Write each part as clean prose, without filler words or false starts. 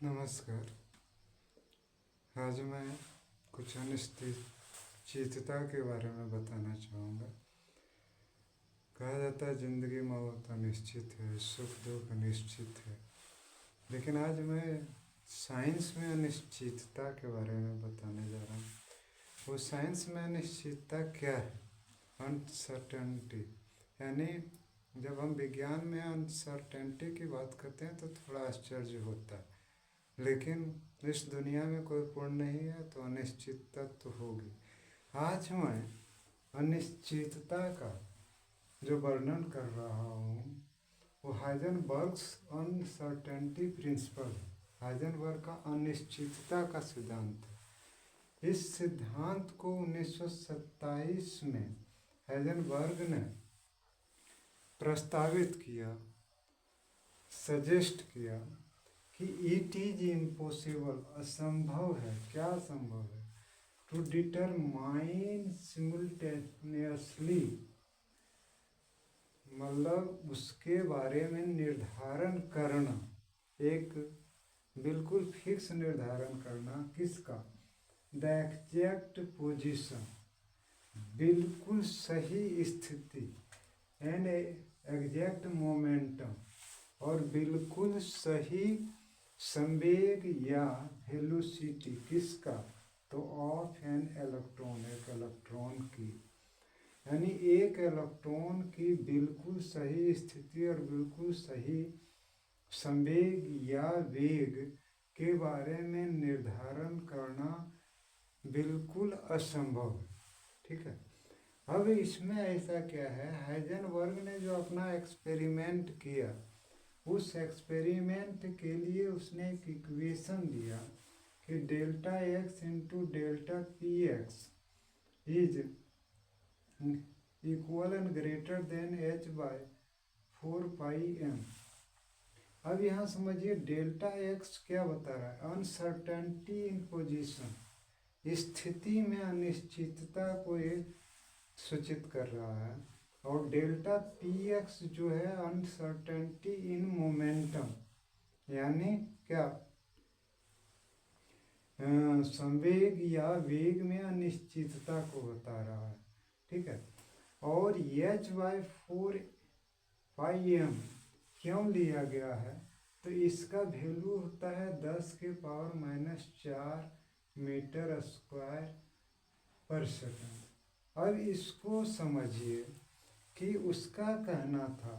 नमस्कार। आज मैं कुछ अनिश्चितता के बारे में बताना चाहूँगा। कहा जाता है ज़िंदगी मौत अनिश्चित है, सुख दुख अनिश्चित है, लेकिन आज मैं साइंस में अनिश्चितता के बारे में बताने जा रहा हूँ। वो साइंस में अनिश्चितता क्या है? अनसर्टेनिटी, यानी जब हम विज्ञान में अनसर्टेनिटी की बात करते हैं तो थोड़ा आश्चर्य होता है, लेकिन इस दुनिया में कोई पूर्ण नहीं है तो अनिश्चितता तो होगी। आज मैं अनिश्चितता का जो वर्णन कर रहा हूँ वो हाइजेनबर्ग्स अनसर्टेनिटी प्रिंसिपल है। हाइजेनबर्ग का अनिश्चितता का सिद्धांत है। इस सिद्धांत को 1927 में हाइजेनबर्ग ने प्रस्तावित किया, सजेस्ट किया कि इट इज इम्पॉसिबल, असंभव है। क्या असंभव है? टू डिटरमाइन सिमुल्टेनियसली, मतलब उसके बारे में निर्धारण करना, एक बिल्कुल फिक्स निर्धारण करना। किसका? द एग्जैक्ट पोजीशन, बिल्कुल सही स्थिति, एंड एग्जैक्ट मोमेंटम, और बिल्कुल सही संवेग या वेलोसिटी। किसका? तो ऑफ एन इलेक्ट्रॉन, एक इलेक्ट्रॉन की, यानी एक इलेक्ट्रॉन की बिल्कुल सही स्थिति और बिल्कुल सही संवेग या वेग के बारे में निर्धारण करना बिल्कुल असंभव है। ठीक है। अब इसमें ऐसा क्या है, हाइजेनबर्ग ने जो अपना एक्सपेरिमेंट किया, उस एक्सपेरिमेंट के लिए उसने एक इक्वेशन दिया कि delta x into delta p x is equal and greater than h by 4πm। अब यहाँ समझिए डेल्टा एक्स क्या बता रहा है? अनसर्टेनिटी इन पोजीशन, स्थिति में अनिश्चितता को ये सूचित कर रहा है। और डेल्टा पी एक्स जो है अनसर्टेनिटी इन मोमेंटम, यानी क्या? संवेग या वेग में अनिश्चितता को बता रहा है। ठीक है। और एच बाय 4πm क्यों लिया गया है? तो इसका वैल्यू होता है 10⁻⁴ मीटर स्क्वायर पर सेकंड। अब इसको समझिए कि उसका कहना था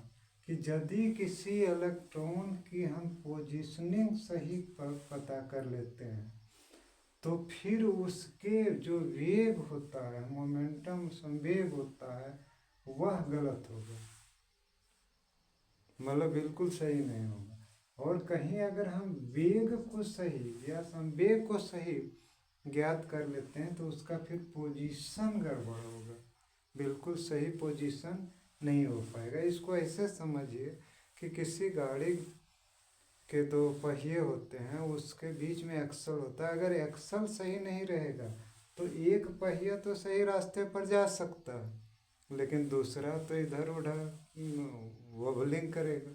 कि यदि किसी इलेक्ट्रॉन की हम पोजीशनिंग सही पता कर लेते हैं तो फिर उसके जो वेग होता है, मोमेंटम, संवेग होता है, वह गलत होगा, मतलब बिल्कुल सही नहीं होगा। और कहीं अगर हम वेग को सही या संवेग को सही ज्ञात कर लेते हैं तो उसका फिर पोजीशन गड़बड़ होगा, बिल्कुल सही पोजीशन नहीं हो पाएगा। इसको ऐसे समझिए कि किसी गाड़ी के दो पहिए होते हैं, उसके बीच में एक्सल होता है। अगर एक्सल सही नहीं रहेगा तो एक पहिया तो सही रास्ते पर जा सकता है, लेकिन दूसरा तो इधर उधर वॉबलिंग करेगा,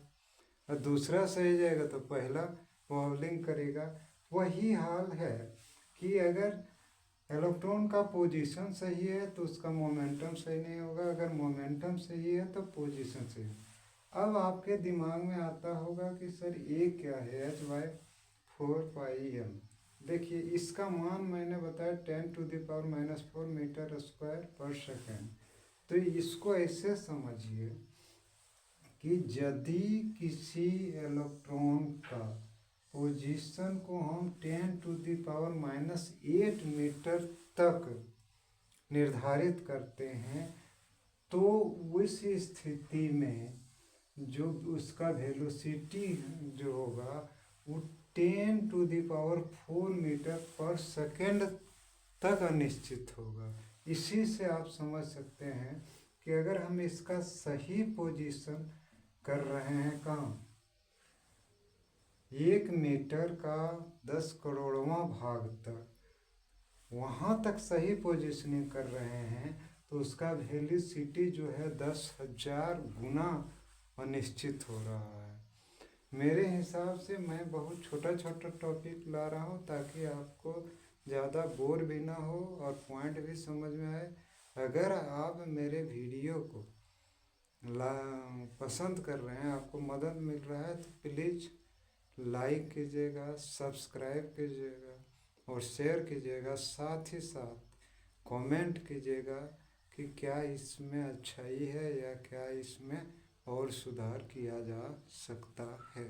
और दूसरा सही जाएगा तो पहला वॉबलिंग करेगा। वही हाल है कि अगर इलेक्ट्रॉन का पोजीशन सही है तो उसका मोमेंटम सही नहीं होगा, अगर मोमेंटम सही है तो पोजीशन सही है। अब आपके दिमाग में आता होगा कि सर ये क्या है, h/4πm। देखिए इसका मान मैंने बताया 10⁻⁻⁴ मीटर स्क्वायर पर सेकेंड। तो इसको ऐसे समझिए कि यदि किसी इलेक्ट्रॉन का पोजीशन को हम 10⁻⁸ मीटर तक निर्धारित करते हैं तो उस स्थिति में जो उसका वेलोसिटी जो होगा वो 10⁴ मीटर पर सेकेंड तक अनिश्चित होगा। इसी से आप समझ सकते हैं कि अगर हम इसका सही पोजीशन कर रहे हैं कहाँ, 1 मीटर का 10 करोड़वां भाग तक, वहाँ तक सही पोजीशनिंग कर रहे हैं तो उसका वेलोसिटी जो है 10,000 गुना अनिश्चित हो रहा है। मेरे हिसाब से मैं बहुत छोटा छोटा टॉपिक ला रहा हूँ ताकि आपको ज़्यादा बोर भी ना हो और पॉइंट भी समझ में आए। अगर आप मेरे वीडियो को ला पसंद कर रहे हैं, आपको मदद मिल रहा है, तो प्लीज़ लाइक कीजिएगा, सब्सक्राइब कीजिएगा और शेयर कीजिएगा। साथ ही साथ कमेंट कीजिएगा कि क्या इसमें अच्छाई है या क्या इसमें और सुधार किया जा सकता है।